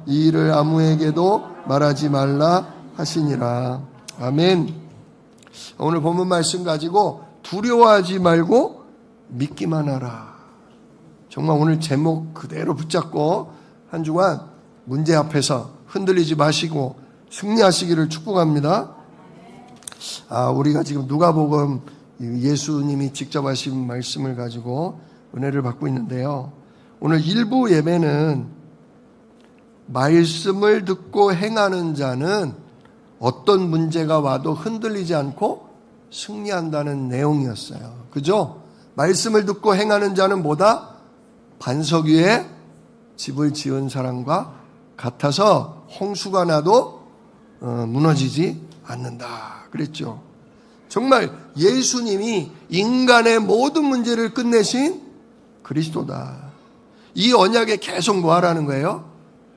이 일을 아무에게도 말하지 말라 하시니라. 아멘. 오늘 본문 말씀 가지고 두려워하지 말고 믿기만 하라. 정말 오늘 제목 그대로 붙잡고 한 주간 문제 앞에서 흔들리지 마시고 승리하시기를 축복합니다. 우리가 지금 누가복음 예수님이 직접 하신 말씀을 가지고 은혜를 받고 있는데요. 오늘 일부 예배는 말씀을 듣고 행하는 자는 어떤 문제가 와도 흔들리지 않고 승리한다는 내용이었어요. 그죠? 말씀을 듣고 행하는 자는 뭐다? 반석 위에 집을 지은 사람과 같아서 홍수가 나도 무너지지 않는다 그랬죠. 정말 예수님이 인간의 모든 문제를 끝내신 그리스도다. 이 언약에 계속 뭐 하라는 거예요?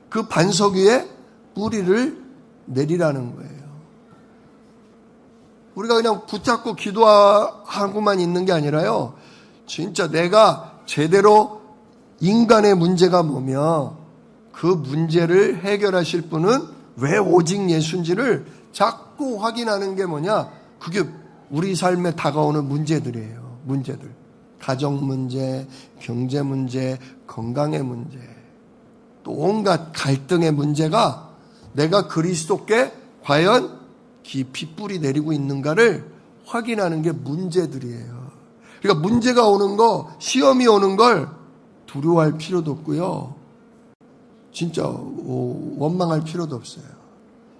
그 반석 위에 뿌리를 내리라는 거예요. 우리가 그냥 붙잡고 기도하고만 있는 게 아니라요. 진짜 내가 제대로 인간의 문제가 뭐며 그 문제를 해결하실 분은 왜 오직 예수인지를 자꾸 확인하는 게 뭐냐? 그게 우리 삶에 다가오는 문제들이에요. 문제들. 가정 문제, 경제 문제, 건강의 문제, 또 온갖 갈등의 문제가 내가 그리스도께 과연 깊이 뿌리 내리고 있는가를 확인하는 게 문제들이에요. 그러니까 문제가 오는 거, 시험이 오는 걸 두려워할 필요도 없고요. 진짜 원망할 필요도 없어요.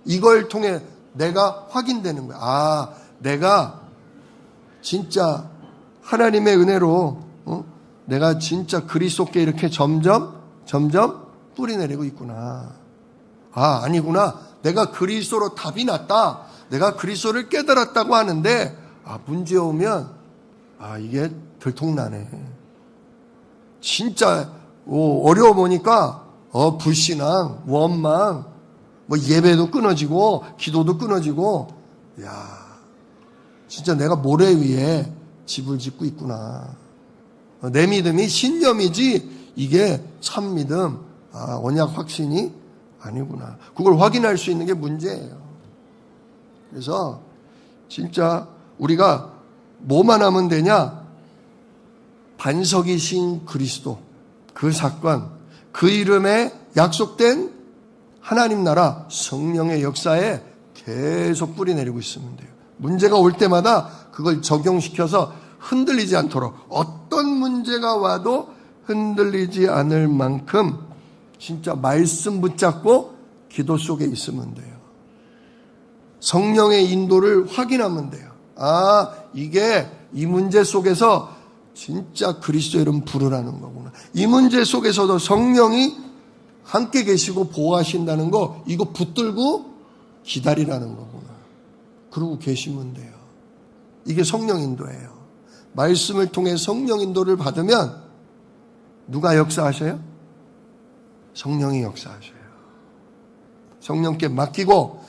이걸 통해 내가 확인되는 거야. 내가 진짜 하나님의 은혜로 내가 진짜 그리스도께 이렇게 점점 뿌리 내리고 있구나. 아니구나. 내가 그리스도로 답이 났다. 내가 그리스도를 깨달았다고 하는데 문제 오면 이게 들통나네. 진짜 어려워 보니까 불신앙, 원망, 뭐 예배도 끊어지고 기도도 끊어지고 진짜 내가 모래 위에 집을 짓고 있구나. 내 믿음이 신념이지 이게 참 믿음, 언약 확신이 아니구나. 그걸 확인할 수 있는 게 문제예요. 그래서 진짜 우리가 뭐만 하면 되냐? 반석이신 그리스도, 그 사건, 그 이름에 약속된 하나님 나라 성령의 역사에 계속 뿌리 내리고 있으면 돼요. 문제가 올 때마다 그걸 적용시켜서 흔들리지 않도록, 어떤 문제가 와도 흔들리지 않을 만큼 진짜 말씀 붙잡고 기도 속에 있으면 돼요. 성령의 인도를 확인하면 돼요. 이게 이 문제 속에서 진짜 그리스도 이름 부르라는 거구나. 이 문제 속에서도 성령이 함께 계시고 보호하신다는 거, 이거 붙들고 기다리라는 거구나. 그러고 계시면 돼요. 이게 성령 인도예요. 말씀을 통해 성령 인도를 받으면 누가 역사하셔요? 성령이 역사하셔요. 성령께 맡기고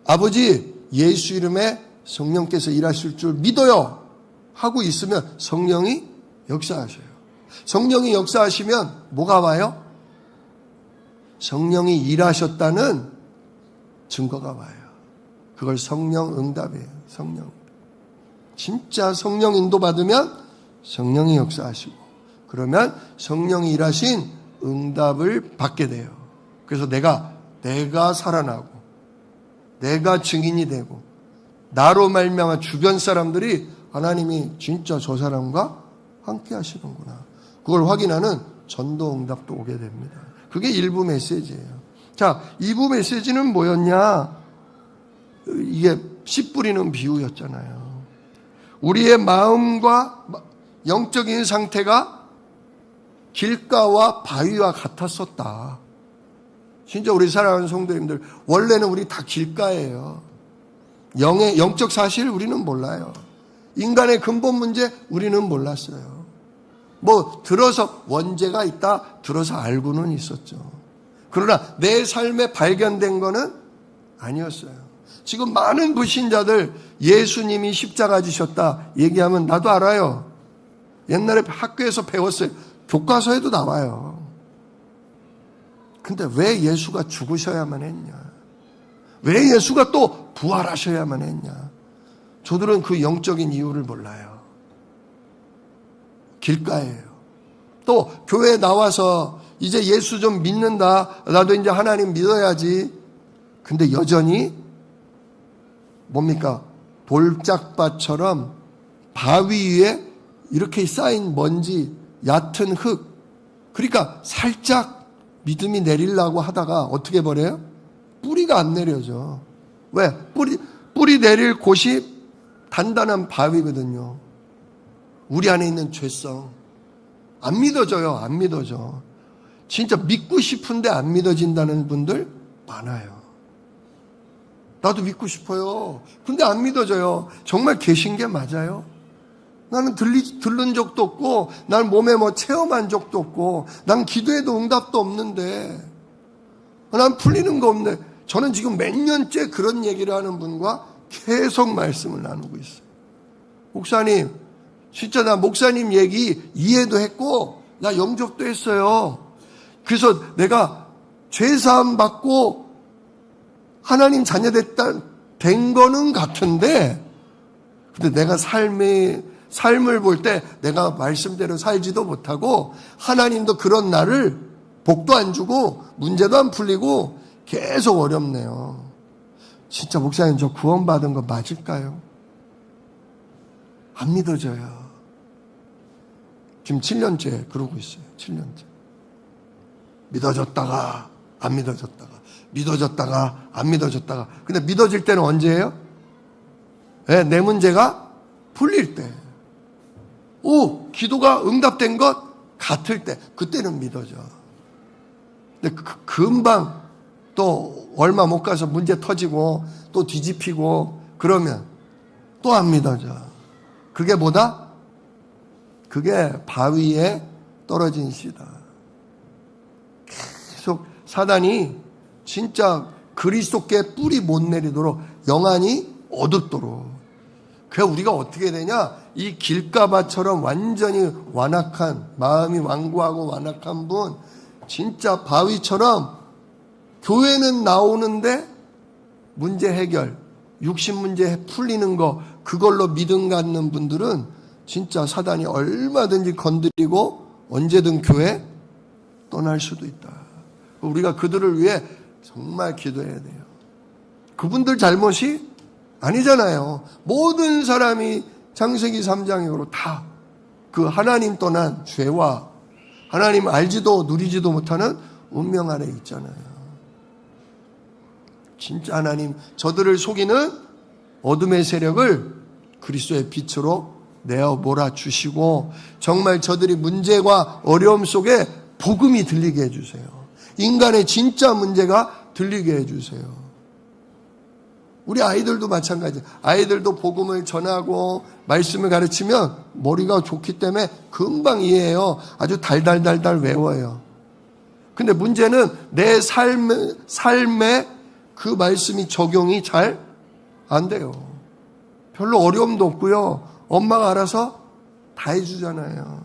아버지 예수 이름에 성령께서 일하실 줄 믿어요 하고 있으면 성령이 역사하셔요. 성령이 역사하시면 뭐가 와요? 성령이 일하셨다는 증거가 와요. 그걸 성령 응답이에요. 성령. 진짜 성령 인도 받으면 성령이 역사하시고 그러면 성령이 일하신 응답을 받게 돼요. 그래서 내가 살아나고 내가 증인이 되고 나로 말미암아 주변 사람들이 하나님이 진짜 저 사람과 함께 하시는구나. 그걸 확인하는 전도 응답도 오게 됩니다. 그게 1부 메시지예요. 자, 2부 메시지는 뭐였냐? 이게 씨 뿌리는 비유였잖아요. 우리의 마음과 영적인 상태가 길가와 바위와 같았었다. 진짜 우리 사랑하는 성도님들, 원래는 우리 다 길가예요. 영적 사실 우리는 몰라요. 인간의 근본 문제 우리는 몰랐어요. 들어서 원죄가 있다, 들어서 알고는 있었죠. 그러나 내 삶에 발견된 거는 아니었어요. 지금 많은 불신자들 예수님이 십자가 지셨다 얘기하면 나도 알아요. 옛날에 학교에서 배웠어요. 교과서에도 나와요. 근데 왜 예수가 죽으셔야만 했냐? 왜 예수가 또 부활하셔야만 했냐? 저들은 그 영적인 이유를 몰라요. 길가예요. 또 교회에 나와서 이제 예수 좀 믿는다. 나도 이제 하나님 믿어야지. 근데 여전히 뭡니까? 돌짝밭처럼 바위 위에 이렇게 쌓인 먼지, 얕은 흙. 그러니까 살짝 믿음이 내리려고 하다가 어떻게 버려요? 뿌리가 안 내려져. 왜? 뿌리 내릴 곳이 단단한 바위거든요. 우리 안에 있는 죄성. 안 믿어져요. 안 믿어져. 진짜 믿고 싶은데 안 믿어진다는 분들 많아요. 나도 믿고 싶어요. 근데 안 믿어져요. 정말 계신 게 맞아요? 나는 들른 적도 없고, 난 몸에 뭐 체험한 적도 없고, 난 기도해도 응답도 없는데, 난 풀리는 거 없는데, 저는 지금 몇 년째 그런 얘기를 하는 분과 계속 말씀을 나누고 있어요. 목사님, 진짜 나 목사님 얘기 이해도 했고, 나 영접도 했어요. 그래서 내가 죄사함 받고 하나님 자녀 된 거는 같은데, 근데 내가 삶을 볼 때 내가 말씀대로 살지도 못하고 하나님도 그런 나를 복도 안 주고 문제도 안 풀리고 계속 어렵네요. 진짜 목사님 저 구원받은 거 맞을까요? 안 믿어져요. 지금 7년째 그러고 있어요. 7년째. 믿어졌다가 안 믿어졌다가 믿어졌다가 안 믿어졌다가. 근데 믿어질 때는 언제예요? 네, 내 문제가 풀릴 때. 기도가 응답된 것 같을 때, 그때는 믿어져. 근데 금방 또 얼마 못 가서 문제 터지고 또 뒤집히고 그러면 또 안 믿어져. 그게 뭐다? 그게 바위에 떨어진 씨다. 계속 사단이 진짜 그리스도께 뿌리 못 내리도록 영안이 어둡도록. 그래서 우리가 어떻게 되냐? 이 길가밭처럼 완전히 완악한, 마음이 완고하고 완악한 분, 진짜 바위처럼 교회는 나오는데 문제 해결, 육신 문제 풀리는 거, 그걸로 믿음 갖는 분들은 진짜 사단이 얼마든지 건드리고 언제든 교회 떠날 수도 있다. 우리가 그들을 위해 정말 기도해야 돼요. 그분들 잘못이 아니잖아요. 모든 사람이 창세기 3장으로 다 그 하나님 떠난 죄와 하나님 알지도 누리지도 못하는 운명 아래 있잖아요. 진짜 하나님 저들을 속이는 어둠의 세력을 그리스도의 빛으로 내어 몰아주시고 정말 저들이 문제와 어려움 속에 복음이 들리게 해주세요. 인간의 진짜 문제가 들리게 해주세요. 우리 아이들도 마찬가지예요. 아이들도 복음을 전하고 말씀을 가르치면 머리가 좋기 때문에 금방 이해해요. 아주 달달달달 외워요. 근데 문제는 내 삶에 그 말씀이 적용이 잘 안 돼요. 별로 어려움도 없고요. 엄마가 알아서 다 해주잖아요.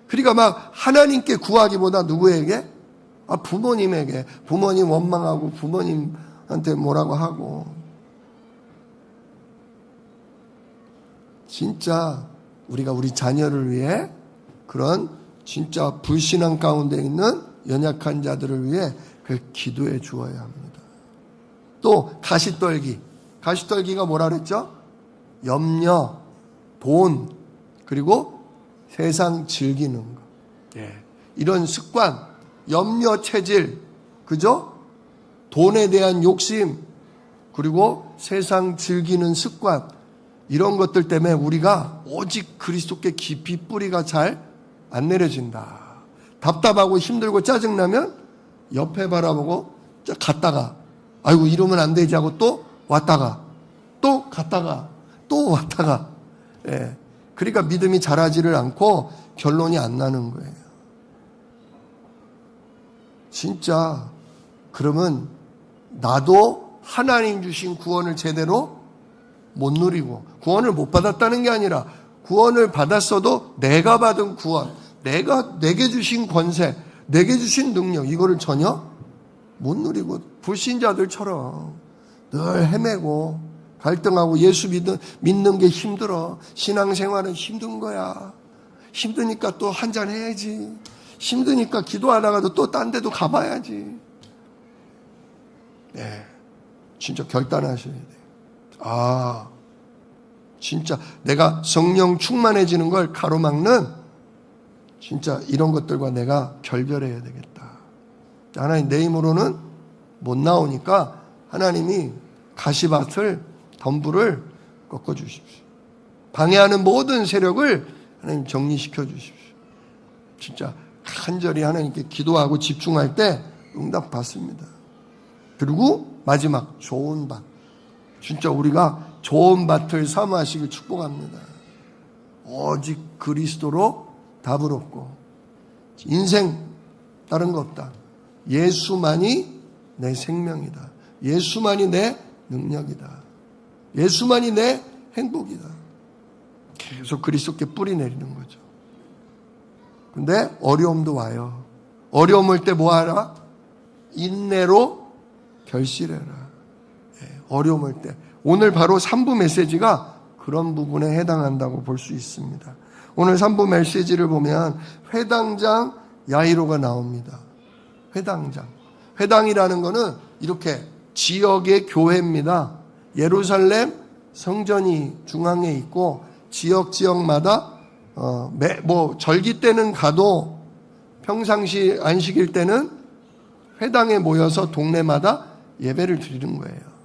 그러니까 막 하나님께 구하기보다 누구에게? 부모님에게. 부모님 원망하고 부모님한테 뭐라고 하고. 진짜 우리가 우리 자녀를 위해 그런 진짜 불신앙 가운데 있는 연약한 자들을 위해 그 기도해 주어야 합니다. 또 가시떨기가 뭐라 그랬죠? 염려, 돈, 그리고 세상 즐기는 거. 이런 습관, 염려 체질, 그죠? 돈에 대한 욕심, 그리고 세상 즐기는 습관, 이런 것들 때문에 우리가 오직 그리스도께 깊이 뿌리가 잘 안 내려진다. 답답하고 힘들고 짜증나면 옆에 바라보고 갔다가 아이고 이러면 안 되지 하고 또 왔다가 또 갔다가 또 왔다가. 그러니까 믿음이 자라지를 않고 결론이 안 나는 거예요. 진짜 그러면 나도 하나님 주신 구원을 제대로 못 누리고, 구원을 못 받았다는 게 아니라 구원을 받았어도 내가 받은 구원, 내게 주신 권세, 내게 주신 능력, 이거를 전혀 못 누리고 불신자들처럼 늘 헤매고 갈등하고 예수 믿는 게 힘들어. 신앙생활은 힘든 거야. 힘드니까 또 한잔 해야지. 힘드니까 기도하다가도 또 딴 데도 가봐야지. 네, 진짜 결단하셔야 돼요. 진짜 내가 성령 충만해지는 걸 가로막는 진짜 이런 것들과 내가 결별해야 되겠다. 하나님, 내 힘으로는 못 나오니까 하나님이 가시밭을, 덤불을 꺾어주십시오. 방해하는 모든 세력을 하나님 정리시켜 주십시오. 진짜 간절히 하나님께 기도하고 집중할 때 응답 받습니다. 그리고 마지막, 좋은 밭. 진짜 우리가 좋은 밭을 사모하시길 축복합니다. 오직 그리스도로 답을 얻고 인생 다른 거 없다. 예수만이 내 생명이다. 예수만이 내 능력이다. 예수만이 내 행복이다. 계속 그리스도께 뿌리 내리는 거죠. 근데 어려움도 와요. 어려움 올 때 뭐 하라? 인내로 결실해라. 어려움 올 때. 오늘 바로 3부 메시지가 그런 부분에 해당한다고 볼 수 있습니다. 오늘 3부 메시지를 보면 회당장 야이로가 나옵니다. 회당장. 회당이라는 거는 이렇게 지역의 교회입니다. 예루살렘 성전이 중앙에 있고 지역마다 절기 때는 가도 평상시 안식일 때는 회당에 모여서 동네마다 예배를 드리는 거예요.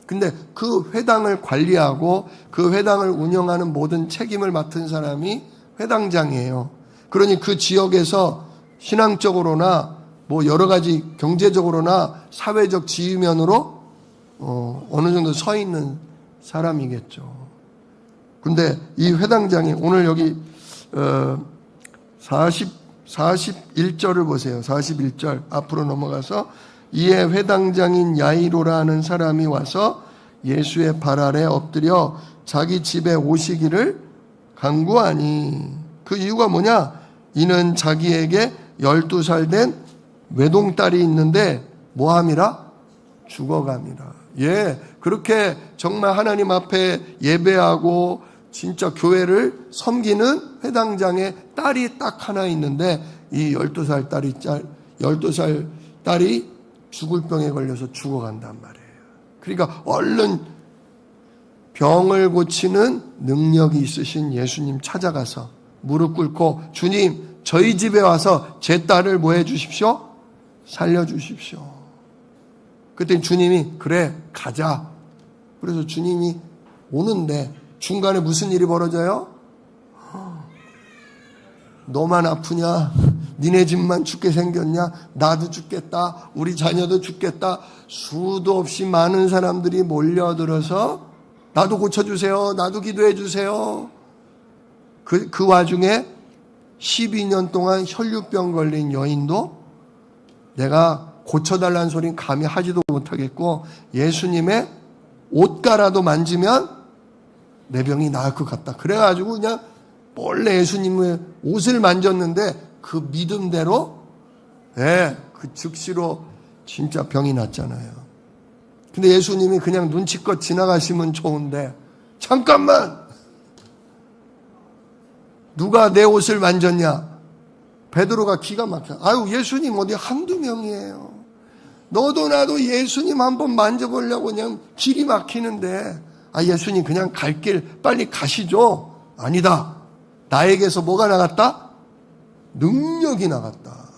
근데 그 회당을 관리하고 그 회당을 운영하는 모든 책임을 맡은 사람이 회당장이에요. 그러니 그 지역에서 신앙적으로나 여러 가지 경제적으로나 사회적 지휘면으로 어느 정도 서 있는 사람이겠죠. 근데 이 회당장이 오늘 여기 41절을 보세요. 41절 앞으로 넘어가서 이에 회당장인 야이로라는 사람이 와서 예수의 발 아래 엎드려 자기 집에 오시기를 간구하니, 그 이유가 뭐냐? 이는 자기에게 12살 된 외동딸이 있는데 뭐함이라? 죽어감이라. 그렇게 정말 하나님 앞에 예배하고 진짜 교회를 섬기는 회당장의 딸이 딱 하나 있는데 이 12살 딸이 죽을 병에 걸려서 죽어간단 말이에요. 그러니까 얼른 병을 고치는 능력이 있으신 예수님 찾아가서 무릎 꿇고, 주님, 저희 집에 와서 제 딸을 뭐 해 주십시오? 살려 주십시오. 그때 주님이 그래 가자. 그래서 주님이 오는데 중간에 무슨 일이 벌어져요? 너만 아프냐? 니네 집만 죽게 생겼냐? 나도 죽겠다. 우리 자녀도 죽겠다. 수도 없이 많은 사람들이 몰려들어서 나도 고쳐주세요. 나도 기도해주세요. 그 와중에 12년 동안 혈류병 걸린 여인도 내가 고쳐달라는 소리는 감히 하지도 못하겠고 예수님의 옷가라도 만지면 내 병이 나을 것 같다. 그래가지고 그냥 몰래 예수님의 옷을 만졌는데 그 믿음대로 그 즉시로 진짜 병이 났잖아요. 근데 예수님이 그냥 눈치껏 지나가시면 좋은데 잠깐만! 누가 내 옷을 만졌냐? 베드로가 기가 막혀. 아유, 예수님 어디 한두 명이에요. 너도 나도 예수님 한번 만져보려고 그냥 길이 막히는데 예수님 그냥 갈 길 빨리 가시죠. 아니다. 나에게서 뭐가 나갔다? 능력이 나갔다.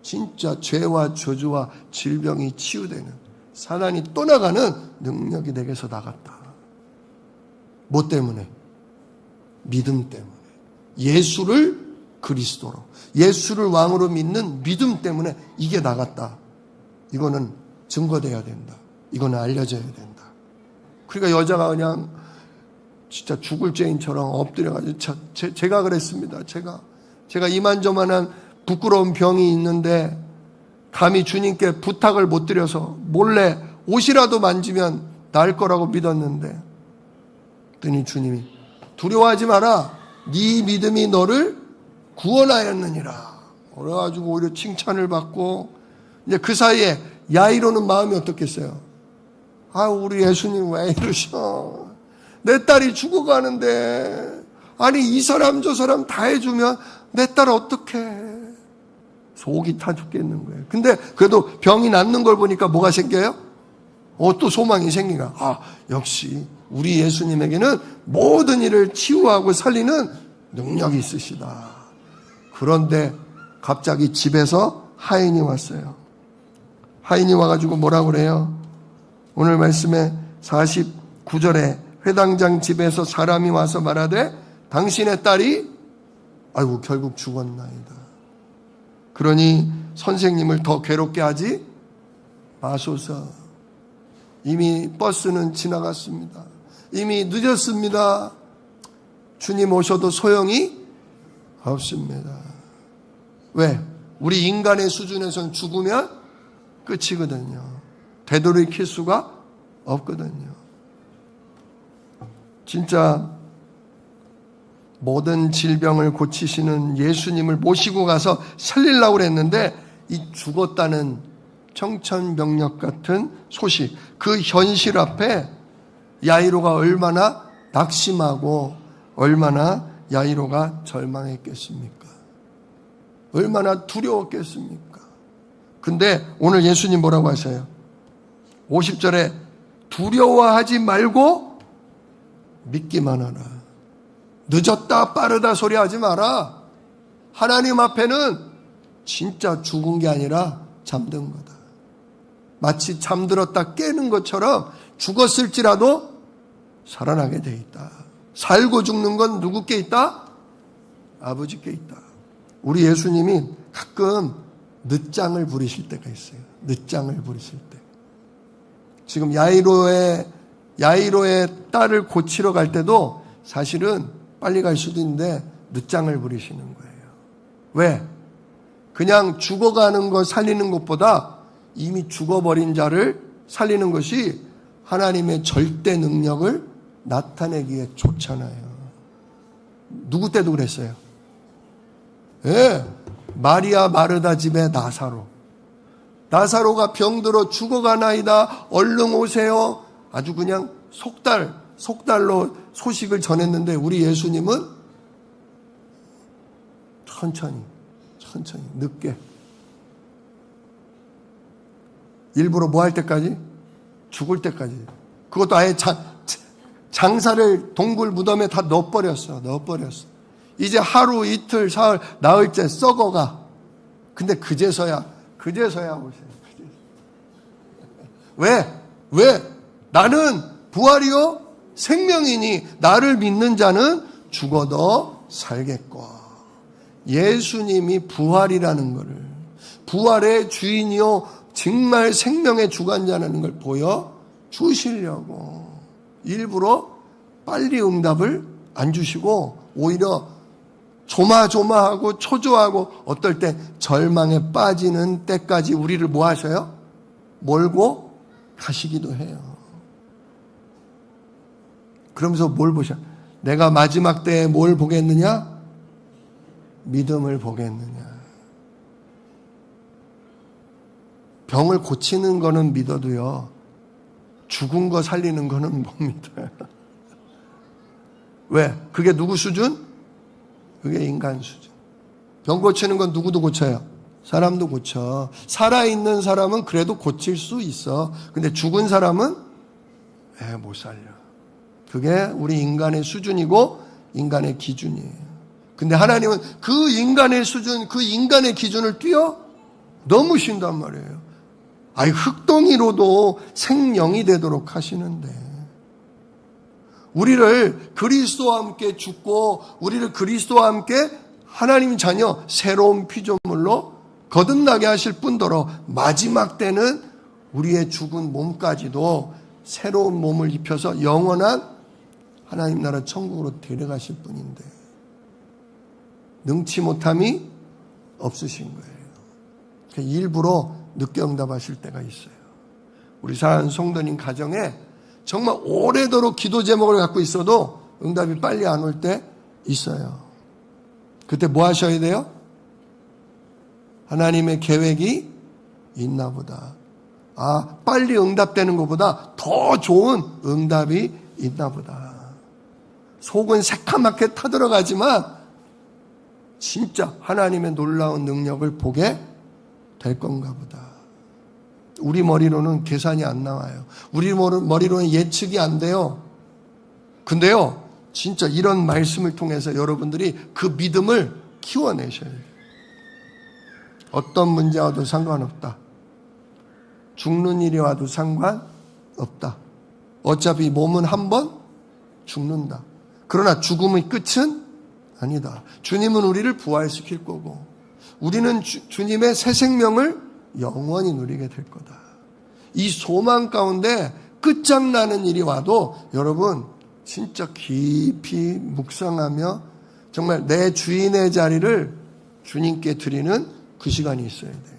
진짜 죄와 저주와 질병이 치유되는, 사단이 떠나가는 능력이 내게서 나갔다. 뭐 때문에? 믿음 때문에. 예수를 그리스도로, 예수를 왕으로 믿는 믿음 때문에 이게 나갔다. 이거는 증거돼야 된다. 이거는 알려져야 된다. 그러니까 여자가 그냥 진짜 죽을 죄인처럼 엎드려가지고 제가 그랬습니다. 제가 이만저만한 부끄러운 병이 있는데 감히 주님께 부탁을 못 드려서 몰래 옷이라도 만지면 나을 거라고 믿었는데, 그랬더니 주님이 두려워하지 마라. 네 믿음이 너를 구원하였느니라. 그래가지고 오히려 칭찬을 받고, 이제 그 사이에 야이로는 마음이 어떻겠어요? 아, 우리 예수님 왜 이러셔? 내 딸이 죽어가는데, 아니 이 사람 저 사람 다 해주면 내 딸 어떡해? 속이 타 죽겠는 거예요. 근데 그래도 병이 낫는 걸 보니까 뭐가 생겨요? 또 소망이 생기가. 아, 역시 우리 예수님에게는 모든 일을 치유하고 살리는 능력이 있으시다. 그런데 갑자기 집에서 하인이 왔어요. 하인이 와가지고 뭐라고 그래요? 오늘 말씀에 49절에 회당장 집에서 사람이 와서 말하되 당신의 딸이 아이고 결국 죽었나이다. 그러니 선생님을 더 괴롭게 하지 마소서. 이미 버스는 지나갔습니다. 이미 늦었습니다. 주님 오셔도 소용이 없습니다. 왜? 우리 인간의 수준에서는 죽으면 끝이거든요. 되돌이킬 수가 없거든요. 진짜 모든 질병을 고치시는 예수님을 모시고 가서 살리려고 그랬는데 이 죽었다는 청천벽력 같은 소식, 그 현실 앞에 야이로가 얼마나 낙심하고 얼마나 야이로가 절망했겠습니까? 얼마나 두려웠겠습니까? 근데 오늘 예수님 뭐라고 하세요? 50절에 두려워하지 말고 믿기만 하라. 늦었다 빠르다 소리 하지 마라. 하나님 앞에는 진짜 죽은 게 아니라 잠든 거다. 마치 잠들었다 깨는 것처럼 죽었을지라도 살아나게 돼 있다. 살고 죽는 건 누구께 있다? 아버지께 있다. 우리 예수님이 가끔 늦장을 부리실 때가 있어요. 늦장을 부리실 때. 지금 야이로의 딸을 고치러 갈 때도 사실은 빨리 갈 수도 있는데 늦장을 부리시는 거예요. 왜? 그냥 죽어가는 거 살리는 것보다 이미 죽어버린 자를 살리는 것이 하나님의 절대 능력을 나타내기에 좋잖아요. 누구 때도 그랬어요. 예, 마리아 마르다 집에 나사로가 병들어 죽어가나이다. 얼른 오세요. 아주 그냥 속달로 소식을 전했는데 우리 예수님은 천천히 늦게 일부러 뭐 할 때까지? 죽을 때까지. 그것도 아예 장사를 동굴 무덤에 다 넣어버렸어. 이제 하루 이틀 사흘 나흘째 썩어가. 근데 그제서야 오세요. 왜? 나는 부활이요 생명이니 나를 믿는 자는 죽어도 살겠고. 예수님이 부활이라는 것을, 부활의 주인이요 정말 생명의 주관자라는 걸 보여주시려고 일부러 빨리 응답을 안 주시고 오히려 조마조마하고 초조하고 어떨 때 절망에 빠지는 때까지 우리를 뭐 하셔요? 몰고 가시기도 해요. 그러면서 뭘 보셔? 내가 마지막 때에 뭘 보겠느냐? 믿음을 보겠느냐? 병을 고치는 거는 믿어도요, 죽은 거 살리는 거는 못 믿어요. 왜? 그게 누구 수준? 그게 인간 수준. 병 고치는 건 누구도 고쳐요. 사람도 고쳐. 살아있는 사람은 그래도 고칠 수 있어. 근데 죽은 사람은 못 살려. 그게 우리 인간의 수준이고 인간의 기준이에요. 근데 하나님은 그 인간의 수준, 그 인간의 기준을 넘으신단 말이에요. 흙덩이로도 생명이 되도록 하시는데, 우리를 그리스도와 함께 죽고 우리를 그리스도와 함께 하나님 자녀 새로운 피조물로 거듭나게 하실 뿐더러 마지막 때는 우리의 죽은 몸까지도 새로운 몸을 입혀서 영원한 하나님 나라 천국으로 데려가실 분인데 능치 못함이 없으신 거예요. 일부러 늦게 응답하실 때가 있어요. 우리 사랑하는 성도님 가정에 정말 오래도록 기도 제목을 갖고 있어도 응답이 빨리 안 올 때 있어요. 그때 뭐 하셔야 돼요? 하나님의 계획이 있나 보다. 빨리 응답되는 것보다 더 좋은 응답이 있나 보다. 속은 새카맣게 타들어가지만 진짜 하나님의 놀라운 능력을 보게 될 건가 보다. 우리 머리로는 계산이 안 나와요. 우리 머리로는 예측이 안 돼요. 근데요, 진짜 이런 말씀을 통해서 여러분들이 그 믿음을 키워내셔야 돼요. 어떤 문제와도 상관없다. 죽는 일이 와도 상관없다. 어차피 몸은 한 번 죽는다. 그러나 죽음의 끝은 아니다. 주님은 우리를 부활시킬 거고 우리는 주님의 새 생명을 영원히 누리게 될 거다. 이 소망 가운데 끝장나는 일이 와도 여러분 진짜 깊이 묵상하며 정말 내 주인의 자리를 주님께 드리는 그 시간이 있어야 돼요.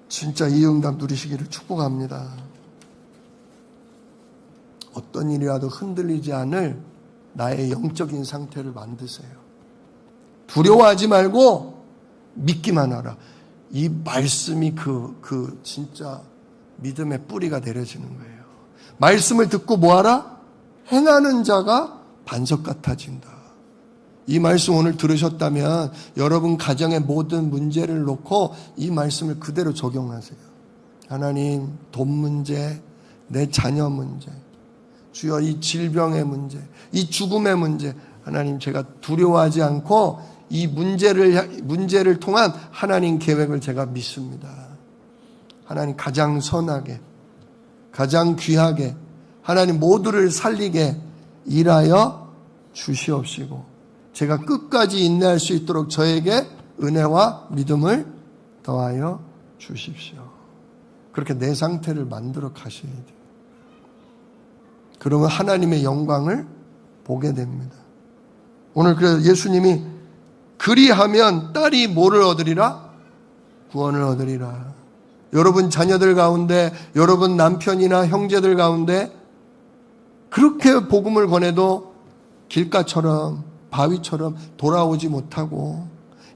진짜 이 응답 누리시기를 축복합니다. 어떤 일이 와도 흔들리지 않을 나의 영적인 상태를 만드세요. 두려워하지 말고 믿기만 하라. 이 말씀이 그 진짜 믿음의 뿌리가 내려지는 거예요. 말씀을 듣고 뭐하라? 행하는 자가 반석 같아진다. 이 말씀 오늘 들으셨다면 여러분 가정의 모든 문제를 놓고 이 말씀을 그대로 적용하세요. 하나님, 돈 문제, 내 자녀 문제, 주여 이 질병의 문제, 이 죽음의 문제, 하나님 제가 두려워하지 않고 이 문제를 통한 하나님 계획을 제가 믿습니다. 하나님 가장 선하게, 가장 귀하게 하나님 모두를 살리게 일하여 주시옵시고 제가 끝까지 인내할 수 있도록 저에게 은혜와 믿음을 더하여 주십시오. 그렇게 내 상태를 만들어 가셔야 돼요. 그러면 하나님의 영광을 보게 됩니다. 오늘 그래서 예수님이 그리하면 딸이 뭐를 얻으리라? 구원을 얻으리라. 여러분 자녀들 가운데, 여러분 남편이나 형제들 가운데 그렇게 복음을 권해도 길가처럼 바위처럼 돌아오지 못하고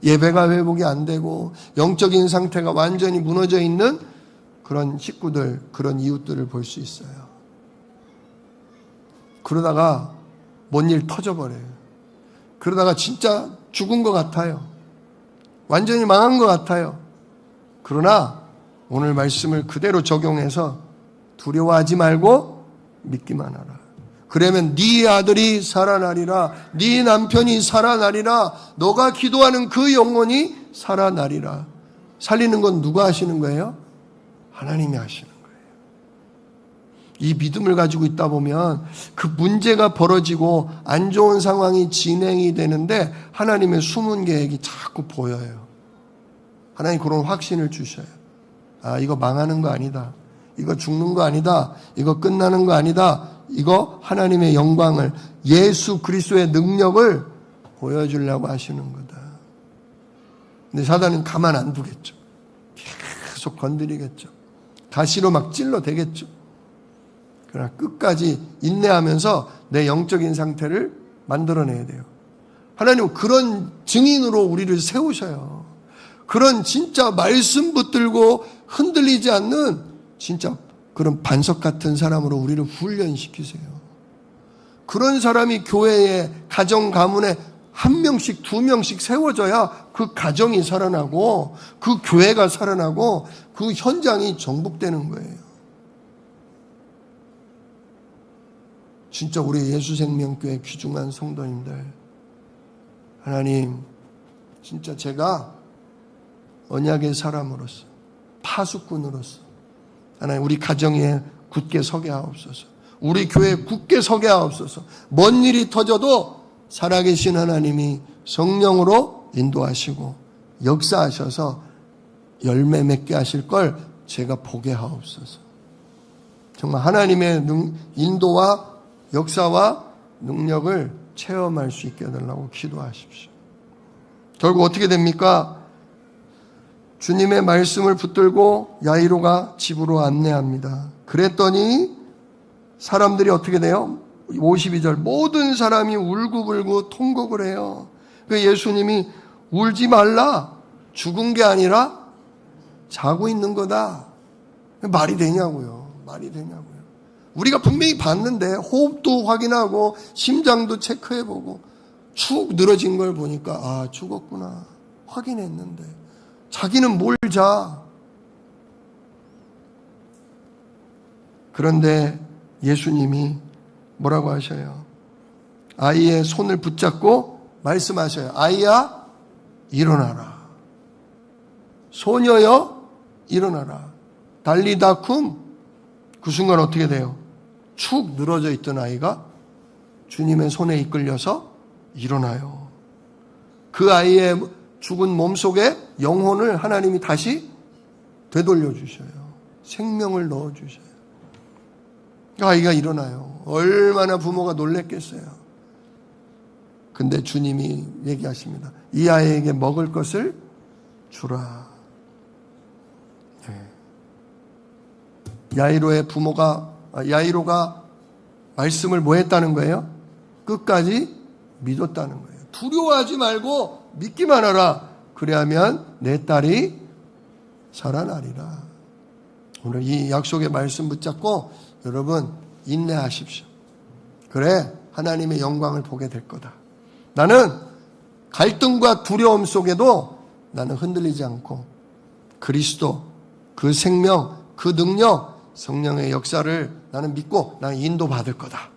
예배가 회복이 안 되고 영적인 상태가 완전히 무너져 있는 그런 식구들, 그런 이웃들을 볼 수 있어요. 그러다가 뭔 일 터져버려요. 그러다가 진짜 죽은 것 같아요. 완전히 망한 것 같아요. 그러나 오늘 말씀을 그대로 적용해서 두려워하지 말고 믿기만 하라. 그러면 네 아들이 살아나리라. 네 남편이 살아나리라. 너가 기도하는 그 영혼이 살아나리라. 살리는 건 누가 하시는 거예요? 하나님이 하시는 거예요. 이 믿음을 가지고 있다 보면 그 문제가 벌어지고 안 좋은 상황이 진행이 되는데 하나님의 숨은 계획이 자꾸 보여요. 하나님 그런 확신을 주셔요. 이거 망하는 거 아니다. 이거 죽는 거 아니다. 이거 끝나는 거 아니다. 이거 하나님의 영광을, 예수 그리스도의 능력을 보여주려고 하시는 거다. 근데 사단은 가만 안 두겠죠. 계속 건드리겠죠. 가시로 막 찔러대겠죠. 그러나 끝까지 인내하면서 내 영적인 상태를 만들어내야 돼요. 하나님은 그런 증인으로 우리를 세우셔요. 그런 진짜 말씀 붙들고 흔들리지 않는 진짜 그런 반석 같은 사람으로 우리를 훈련시키세요. 그런 사람이 교회에, 가정 가문에 한 명씩, 두 명씩 세워져야 그 가정이 살아나고 그 교회가 살아나고 그 현장이 정복되는 거예요. 진짜 우리 예수생명교회 귀중한 성도님들, 하나님 진짜 제가 언약의 사람으로서, 파수꾼으로서 하나님 우리 가정에 굳게 서게 하옵소서. 우리 교회에 굳게 서게 하옵소서. 뭔 일이 터져도 살아계신 하나님이 성령으로 인도하시고 역사하셔서 열매 맺게 하실 걸 제가 보게 하옵소서. 정말 하나님의 인도와 역사와 능력을 체험할 수 있게 해달라고 기도하십시오. 결국 어떻게 됩니까? 주님의 말씀을 붙들고 야이로가 집으로 안내합니다. 그랬더니 사람들이 어떻게 돼요? 52절 모든 사람이 울고불고 통곡을 해요. 그 예수님이 울지 말라, 죽은 게 아니라 자고 있는 거다. 말이 되냐고요. 말이 되냐고요. 우리가 분명히 봤는데 호흡도 확인하고 심장도 체크해보고 축 늘어진 걸 보니까 아, 죽었구나 확인했는데 자기는 뭘 자. 그런데 예수님이 뭐라고 하셔요? 아이의 손을 붙잡고 말씀하셔요. 아이야, 일어나라. 소녀여, 일어나라. 달리다쿰. 그 순간 어떻게 돼요? 축 늘어져 있던 아이가 주님의 손에 이끌려서 일어나요. 그 아이의 죽은 몸속에 영혼을 하나님이 다시 되돌려 주셔요. 생명을 넣어 주셔요. 아이가 일어나요. 얼마나 부모가 놀랬겠어요. 근데 주님이 얘기하십니다. 이 아이에게 먹을 것을 주라. 야이로가 말씀을 뭐 했다는 거예요? 끝까지 믿었다는 거예요. 두려워하지 말고 믿기만 하라. 그래야면 내 딸이 살아나리라. 오늘 이 약속의 말씀 붙잡고 여러분 인내하십시오. 그래 하나님의 영광을 보게 될 거다. 나는 갈등과 두려움 속에도 나는 흔들리지 않고 그리스도, 그 생명, 그 능력, 성령의 역사를 나는 믿고 나는 인도받을 거다.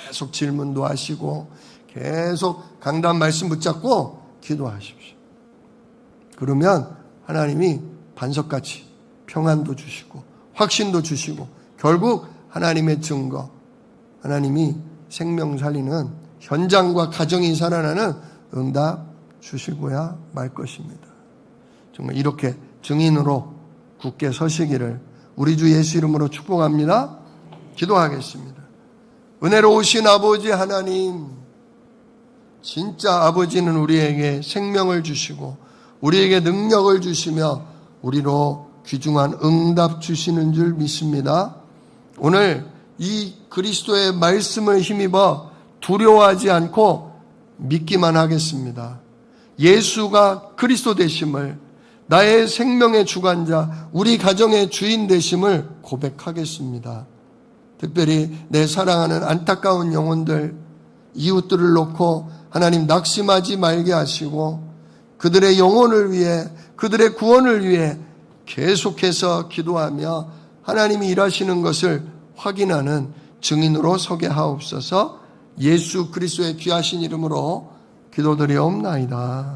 계속 질문도 하시고 계속 강단 말씀 붙잡고 기도하십시오. 그러면 하나님이 반석같이 평안도 주시고 확신도 주시고 결국 하나님의 증거, 하나님이 생명 살리는 현장과 가정이 살아나는 응답 주시고야 말 것입니다. 정말 이렇게 증인으로 굳게 서시기를 우리 주 예수 이름으로 축복합니다. 기도하겠습니다. 은혜로우신 아버지 하나님, 진짜 아버지는 우리에게 생명을 주시고 우리에게 능력을 주시며 우리로 귀중한 응답 주시는 줄 믿습니다. 오늘 이 그리스도의 말씀을 힘입어 두려워하지 않고 믿기만 하겠습니다. 예수가 그리스도 되심을, 나의 생명의 주관자, 우리 가정의 주인 되심을 고백하겠습니다. 특별히 내 사랑하는 안타까운 영혼들, 이웃들을 놓고 하나님 낙심하지 말게 하시고 그들의 영혼을 위해, 그들의 구원을 위해 계속해서 기도하며 하나님이 일하시는 것을 확인하는 증인으로 서게 하옵소서. 예수 그리스도의 귀하신 이름으로 기도드리옵나이다.